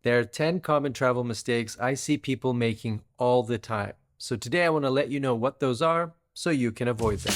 There are 10 common travel mistakes I see people making all the time. So today I want to let you know what those are so you can avoid them.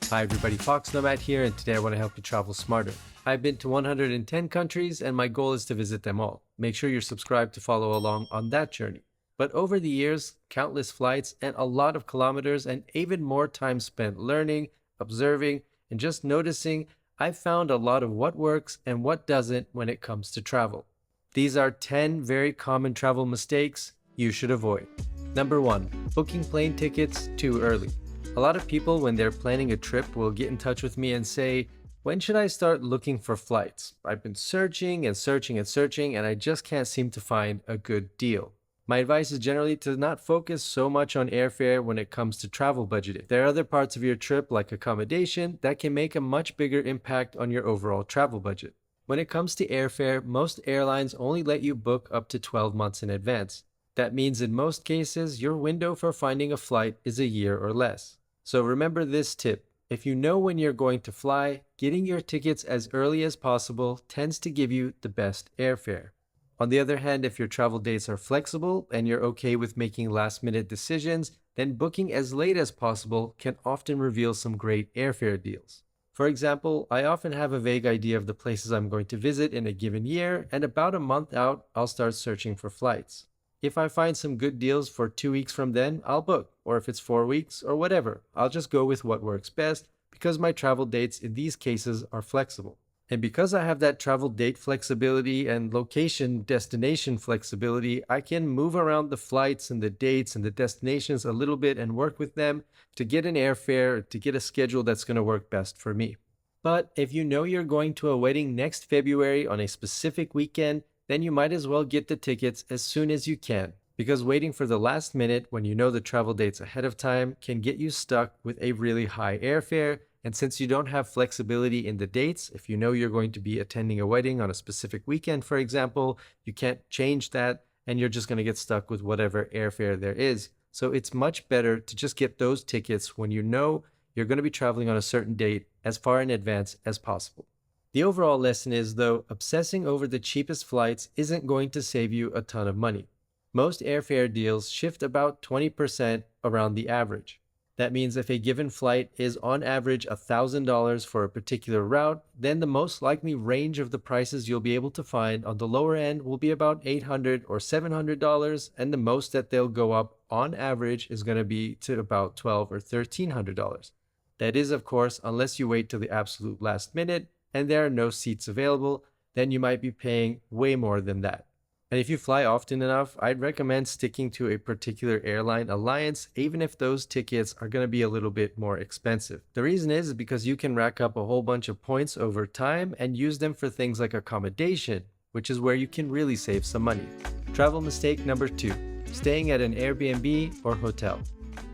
Hi everybody, foXnoMad here, and today I want to help you travel smarter. I've been to 110 countries and my goal is to visit them all. Make sure you're subscribed to follow along on that journey. But over the years, countless flights and a lot of kilometers and even more time spent learning, observing, and just noticing, I've found a lot of what works and what doesn't when it comes to travel. These are 10 very common travel mistakes you should avoid. Number 1, booking plane tickets too early. A lot of people, when they're planning a trip, will get in touch with me and say, when should I start looking for flights? I've been searching and searching and searching, and I just can't seem to find a good deal. My advice is generally to not focus so much on airfare when it comes to travel budgeting. There are other parts of your trip, like accommodation, that can make a much bigger impact on your overall travel budget. When it comes to airfare, most airlines only let you book up to 12 months in advance. That means in most cases, your window for finding a flight is a year or less. So remember this tip. If you know when you're going to fly, getting your tickets as early as possible tends to give you the best airfare. On the other hand, if your travel dates are flexible and you're okay with making last-minute decisions, then booking as late as possible can often reveal some great airfare deals. For example, I often have a vague idea of the places I'm going to visit in a given year, and about a month out, I'll start searching for flights. If I find some good deals for 2 weeks from then, I'll book, or if it's 4 weeks or whatever, I'll just go with what works best because my travel dates in these cases are flexible. And because I have that travel date flexibility and location destination flexibility, I can move around the flights and the dates and the destinations a little bit and work with them to get an airfare, to get a schedule that's going to work best for me. But if you know you're going to a wedding next February on a specific weekend, then you might as well get the tickets as soon as you can, because waiting for the last minute when you know the travel dates ahead of time can get you stuck with a really high airfare. And since you don't have flexibility in the dates, if you know you're going to be attending a wedding on a specific weekend, for example, you can't change that and you're just going to get stuck with whatever airfare there is. So it's much better to just get those tickets when you know you're going to be traveling on a certain date as far in advance as possible. The overall lesson is, though, obsessing over the cheapest flights isn't going to save you a ton of money. Most airfare deals shift about 20% around the average. That means if a given flight is on average $1,000 for a particular route, then the most likely range of the prices you'll be able to find on the lower end will be about $800 or $700, and the most that they'll go up on average is going to be to about $1,200 or $1,300. That is, of course, unless you wait till the absolute last minute and there are no seats available, then you might be paying way more than that. And if you fly often enough, I'd recommend sticking to a particular airline alliance, even if those tickets are going to be a little bit more expensive. The reason is because you can rack up a whole bunch of points over time and use them for things like accommodation, which is where you can really save some money. Travel mistake number 2, staying at an Airbnb or hotel.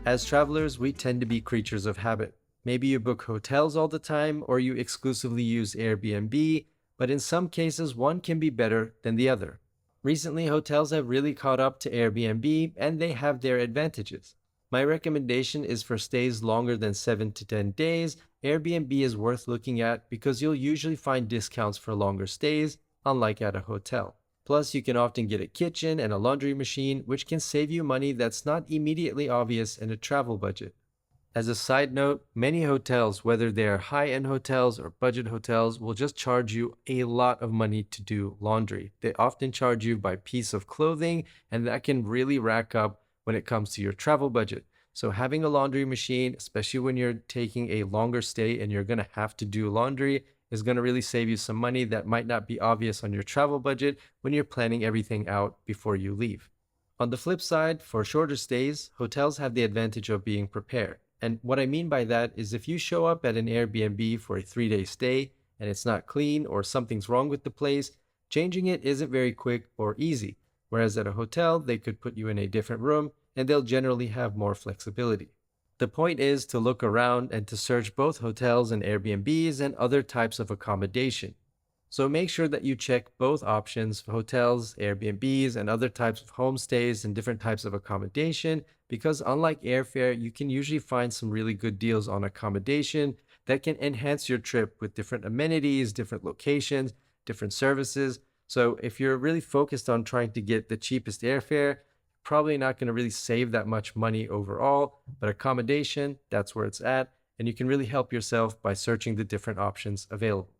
As travelers, we tend to be creatures of habit. Maybe you book hotels all the time or you exclusively use Airbnb, but in some cases, one can be better than the other. Recently, hotels have really caught up to Airbnb and they have their advantages. My recommendation is for stays longer than 7 to 10 days. Airbnb is worth looking at because you'll usually find discounts for longer stays, unlike at a hotel. Plus, you can often get a kitchen and a laundry machine, which can save you money that's not immediately obvious in a travel budget. As a side note, many hotels, whether they are high-end hotels or budget hotels, will just charge you a lot of money to do laundry. They often charge you by piece of clothing, and that can really rack up when it comes to your travel budget. So having a laundry machine, especially when you're taking a longer stay and you're going to have to do laundry, is going to really save you some money that might not be obvious on your travel budget when you're planning everything out before you leave. On the flip side, for shorter stays, hotels have the advantage of being prepared. And what I mean by that is if you show up at an Airbnb for a 3-day stay and it's not clean or something's wrong with the place, changing it isn't very quick or easy. Whereas at a hotel, they could put you in a different room and they'll generally have more flexibility. The point is to look around and to search both hotels and Airbnbs and other types of accommodation. So make sure that you check both options, hotels, Airbnbs, and other types of homestays and different types of accommodation, because unlike airfare, you can usually find some really good deals on accommodation that can enhance your trip with different amenities, different locations, different services. So if you're really focused on trying to get the cheapest airfare, probably not going to really save that much money overall, but accommodation, that's where it's at. And you can really help yourself by searching the different options available.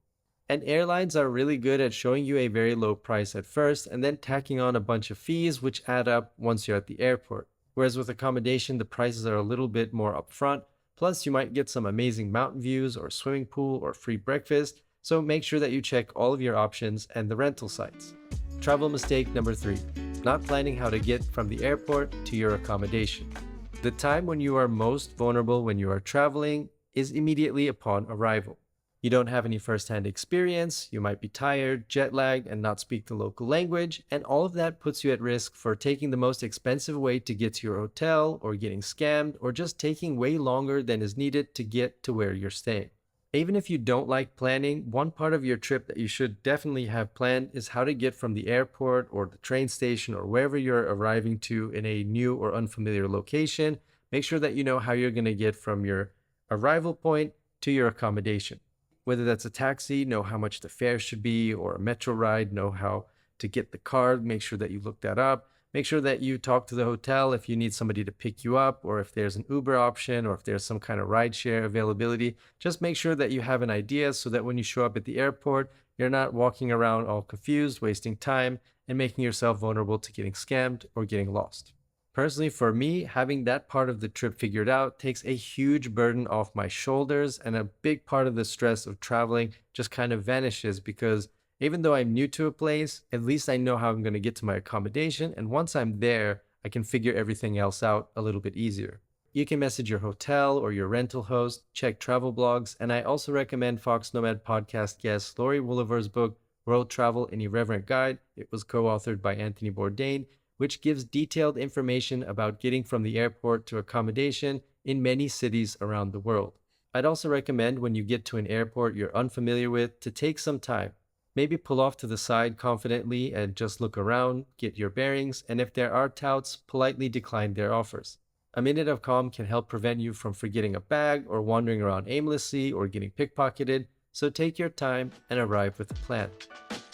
And airlines are really good at showing you a very low price at first and then tacking on a bunch of fees which add up once you're at the airport. Whereas with accommodation, the prices are a little bit more upfront. Plus, you might get some amazing mountain views or swimming pool or free breakfast. So make sure that you check all of your options and the rental sites. Travel mistake number 3, not planning how to get from the airport to your accommodation. The time when you are most vulnerable when you are traveling is immediately upon arrival. You don't have any first-hand experience, you might be tired, jet-lagged, and not speak the local language, and all of that puts you at risk for taking the most expensive way to get to your hotel, or getting scammed, or just taking way longer than is needed to get to where you're staying. Even if you don't like planning, one part of your trip that you should definitely have planned is how to get from the airport or the train station or wherever you're arriving to in a new or unfamiliar location. Make sure that you know how you're going to get from your arrival point to your accommodation. Whether that's a taxi, know how much the fare should be, or a metro ride, know how to get the card, make sure that you look that up. Make sure that you talk to the hotel if you need somebody to pick you up, or if there's an Uber option, or if there's some kind of rideshare availability. Just make sure that you have an idea so that when you show up at the airport, you're not walking around all confused, wasting time, and making yourself vulnerable to getting scammed or getting lost. Personally, for me, having that part of the trip figured out takes a huge burden off my shoulders, and a big part of the stress of traveling just kind of vanishes because even though I'm new to a place, at least I know how I'm going to get to my accommodation, and once I'm there, I can figure everything else out a little bit easier. You can message your hotel or your rental host, check travel blogs, and I also recommend foXnoMad podcast guest Lori Woolever's book, World Travel, An Irreverent Guide. It was co-authored by Anthony Bourdain, which gives detailed information about getting from the airport to accommodation in many cities around the world. I'd also recommend when you get to an airport you're unfamiliar with to take some time. Maybe pull off to the side confidently and just look around, get your bearings, and if there are touts, politely decline their offers. A minute of calm can help prevent you from forgetting a bag or wandering around aimlessly or getting pickpocketed, so take your time and arrive with a plan.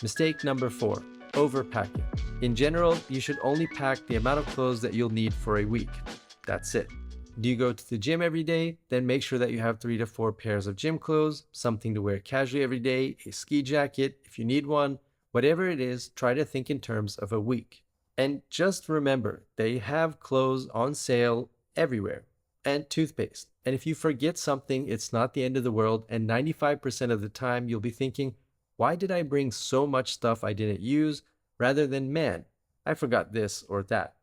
Mistake number 4. Overpacking. In general, you should only pack the amount of clothes that you'll need for a week. That's it. Do you go to the gym every day? Then make sure that you have 3 to 4 pairs of gym clothes, something to wear casually every day, a ski jacket if you need one. Whatever it is, try to think in terms of a week. And just remember, they have clothes on sale everywhere, and toothpaste. And if you forget something, it's not the end of the world, and 95% of the time you'll be thinking, why did I bring so much stuff I didn't use, rather than, man, I forgot this or that.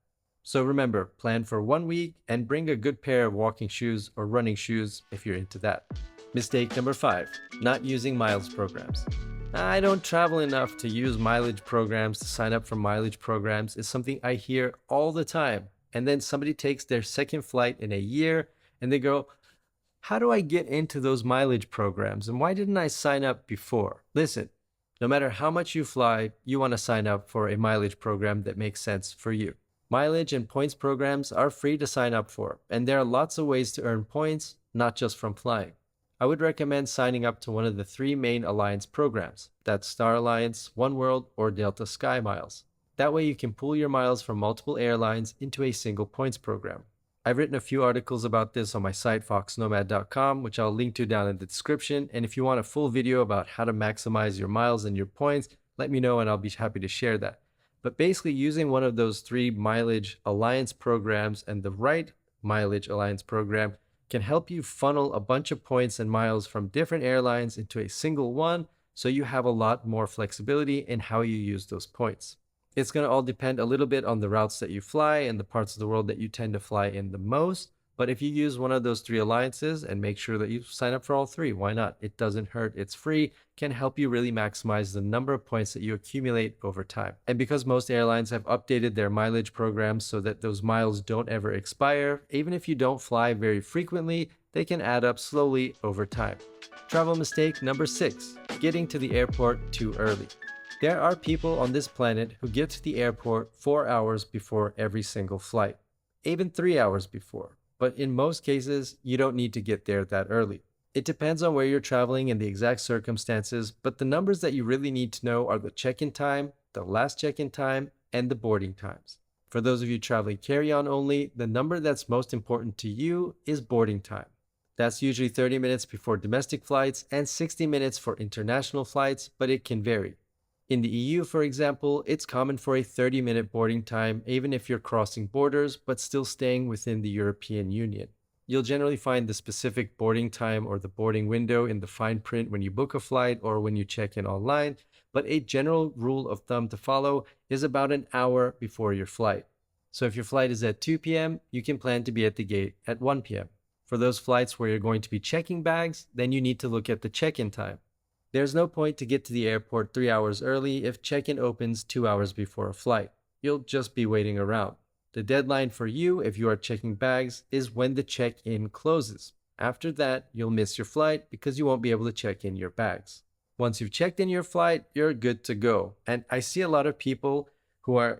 So remember, plan for 1 week and bring a good pair of walking shoes or running shoes if you're into that. Mistake number 5, not using miles programs. I don't travel enough to use mileage programs, to sign up for mileage programs is something I hear all the time. And then somebody takes their second flight in a year and they go, how do I get into those mileage programs? And why didn't I sign up before? Listen, no matter how much you fly, you want to sign up for a mileage program that makes sense for you. Mileage and points programs are free to sign up for, and there are lots of ways to earn points, not just from flying. I would recommend signing up to one of the 3 main Alliance programs. That's Star Alliance, oneworld, or Delta Sky Miles. That way you can pool your miles from multiple airlines into a single points program. I've written a few articles about this on my site foXnoMad.com, which I'll link to down in the description. And if you want a full video about how to maximize your miles and your points, let me know and I'll be happy to share that. But basically using one of those 3 mileage alliance programs and the right mileage alliance program can help you funnel a bunch of points and miles from different airlines into a single one, so you have a lot more flexibility in how you use those points. It's going to all depend a little bit on the routes that you fly and the parts of the world that you tend to fly in the most. But if you use one of those 3 alliances and make sure that you sign up for all 3, why not? It doesn't hurt, it's free, can help you really maximize the number of points that you accumulate over time. And because most airlines have updated their mileage programs so that those miles don't ever expire, even if you don't fly very frequently, they can add up slowly over time. Travel mistake number 6, getting to the airport too early. There are people on this planet who get to the airport 4 hours before every single flight, even 3 hours before. But in most cases, you don't need to get there that early. It depends on where you're traveling and the exact circumstances, but the numbers that you really need to know are the check-in time, the last check-in time, and the boarding times. For those of you traveling carry-on only, the number that's most important to you is boarding time. That's usually 30 minutes before domestic flights and 60 minutes for international flights, but it can vary. In the EU, for example, it's common for a 30-minute boarding time even if you're crossing borders but still staying within the European Union. You'll generally find the specific boarding time or the boarding window in the fine print when you book a flight or when you check in online, but a general rule of thumb to follow is about an hour before your flight. So if your flight is at 2 p.m., you can plan to be at the gate at 1 p.m. For those flights where you're going to be checking bags, then you need to look at the check-in time. There's no point to get to the airport 3 hours early if check-in opens 2 hours before a flight. You'll just be waiting around. The deadline for you, if you are checking bags, is when the check-in closes. After that, you'll miss your flight because you won't be able to check in your bags. Once you've checked in your flight, you're good to go. And I see a lot of people who are,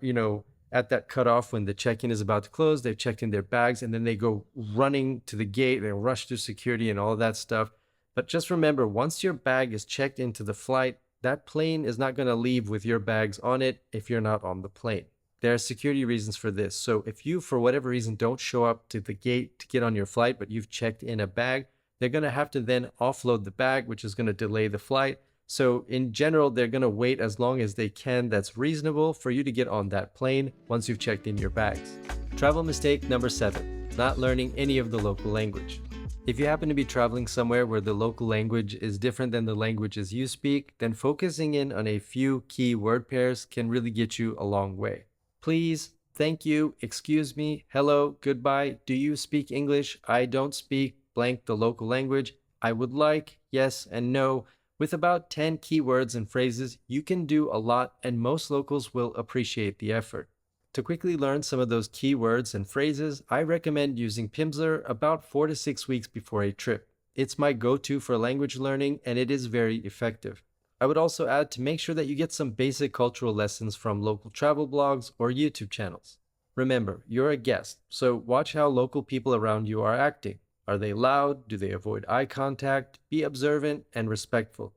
at that cutoff when the check-in is about to close, they've checked in their bags and then they go running to the gate, they rush through security and all of that stuff. But just remember, once your bag is checked into the flight, that plane is not going to leave with your bags on it if you're not on the plane. There are security reasons for this. So if you, for whatever reason, don't show up to the gate to get on your flight, but you've checked in a bag, they're going to have to then offload the bag, which is going to delay the flight. So in general, they're going to wait as long as they can. That's reasonable for you to get on that plane once you've checked in your bags. Travel mistake number 7, not learning any of the local language. If you happen to be traveling somewhere where the local language is different than the languages you speak, then focusing in on a few key word pairs can really get you a long way. Please, thank you, excuse me, hello, goodbye, do you speak English? I don't speak blank the local language. I would like, yes and no. With about 10 keywords and phrases, you can do a lot and most locals will appreciate the effort. To quickly learn some of those keywords and phrases, I recommend using Pimsleur about 4 to 6 weeks before a trip. It's my go-to for language learning and it is very effective. I would also add to make sure that you get some basic cultural lessons from local travel blogs or YouTube channels. Remember, you're a guest, so watch how local people around you are acting. Are they loud? Do they avoid eye contact? Be observant and respectful.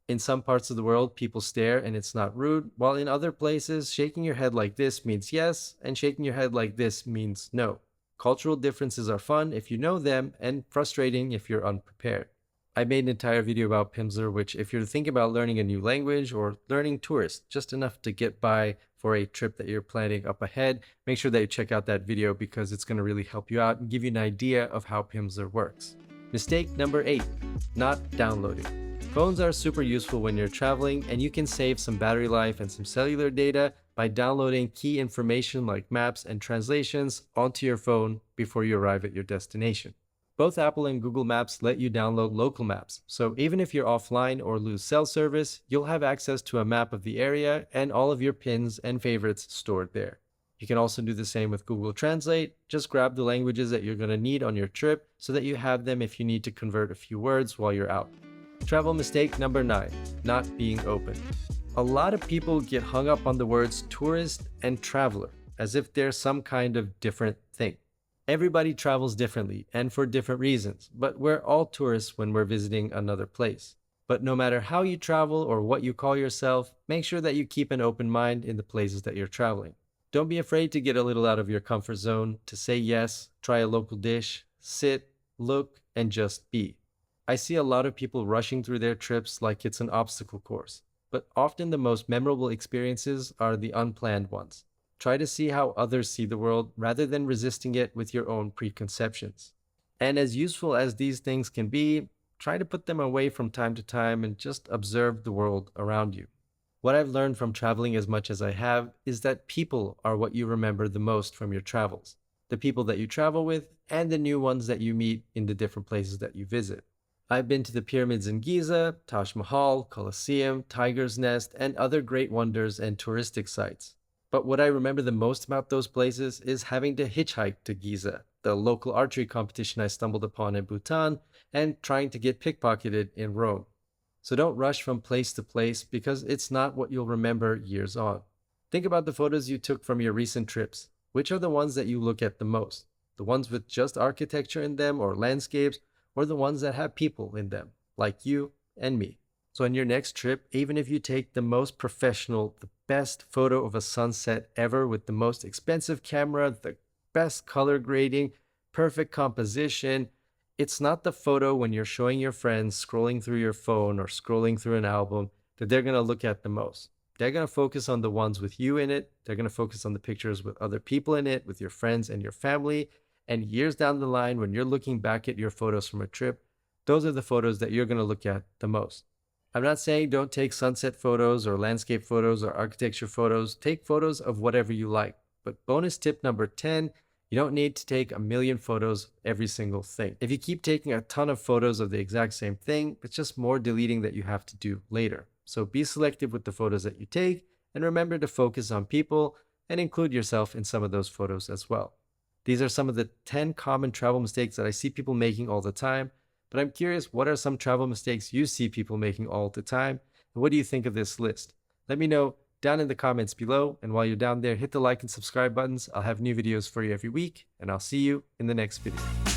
In some parts of the world, people stare and it's not rude, while in other places, shaking your head like this means yes, and shaking your head like this means no. Cultural differences are fun if you know them, and frustrating if you're unprepared. I made an entire video about Pimsleur, which if you're thinking about learning a new language or learning tourist, just enough to get by for a trip that you're planning up ahead, make sure that you check out that video because it's going to really help you out and give you an idea of how Pimsleur works. Mistake number 8, not downloading. Phones are super useful when you're traveling, and you can save some battery life and some cellular data by downloading key information like maps and translations onto your phone before you arrive at your destination. Both Apple and Google Maps let you download local maps, so even if you're offline or lose cell service, you'll have access to a map of the area and all of your pins and favorites stored there. You can also do the same with Google Translate. Just grab the languages that you're going to need on your trip so that you have them if you need to convert a few words while you're out. Travel mistake number 9, not being open. A lot of people get hung up on the words tourist and traveler as if they're some kind of different thing. Everybody travels differently and for different reasons, but we're all tourists when we're visiting another place. But no matter how you travel or what you call yourself, make sure that you keep an open mind in the places that you're traveling. Don't be afraid to get a little out of your comfort zone, to say yes, try a local dish, sit, look, and just be. I see a lot of people rushing through their trips like it's an obstacle course, but often the most memorable experiences are the unplanned ones. Try to see how others see the world rather than resisting it with your own preconceptions. And as useful as these things can be, try to put them away from time to time and just observe the world around you. What I've learned from traveling as much as I have is that people are what you remember the most from your travels. The people that you travel with and the new ones that you meet in the different places that you visit. I've been to the pyramids in Giza, Taj Mahal, Colosseum, Tiger's Nest, and other great wonders and touristic sites. But what I remember the most about those places is having to hitchhike to Giza, the local archery competition I stumbled upon in Bhutan, and trying to get pickpocketed in Rome. So don't rush from place to place because it's not what you'll remember years on. Think about the photos you took from your recent trips. Which are the ones that you look at the most? The ones with just architecture in them or landscapes, or the ones that have people in them, like you and me. So on your next trip, even if you take the most professional, the best photo of a sunset ever with the most expensive camera, the best color grading, perfect composition, it's not the photo when you're showing your friends scrolling through your phone or scrolling through an album that they're going to look at the most. They're going to focus on the ones with you in it. They're going to focus on the pictures with other people in it, with your friends and your family. And years down the line, when you're looking back at your photos from a trip, those are the photos that you're going to look at the most. I'm not saying don't take sunset photos or landscape photos or architecture photos. Take photos of whatever you like. But bonus tip number 10, you don't need to take a million photos every single thing. If you keep taking a ton of photos of the exact same thing, it's just more deleting that you have to do later. So be selective with the photos that you take, and remember to focus on people and include yourself in some of those photos as well. These are some of the 10 common travel mistakes that I see people making all the time, but I'm curious, what are some travel mistakes you see people making all the time, and what do you think of this list? Let me know down in the comments below, and while you're down there, hit the like and subscribe buttons. I'll have new videos for you every week, and I'll see you in the next video.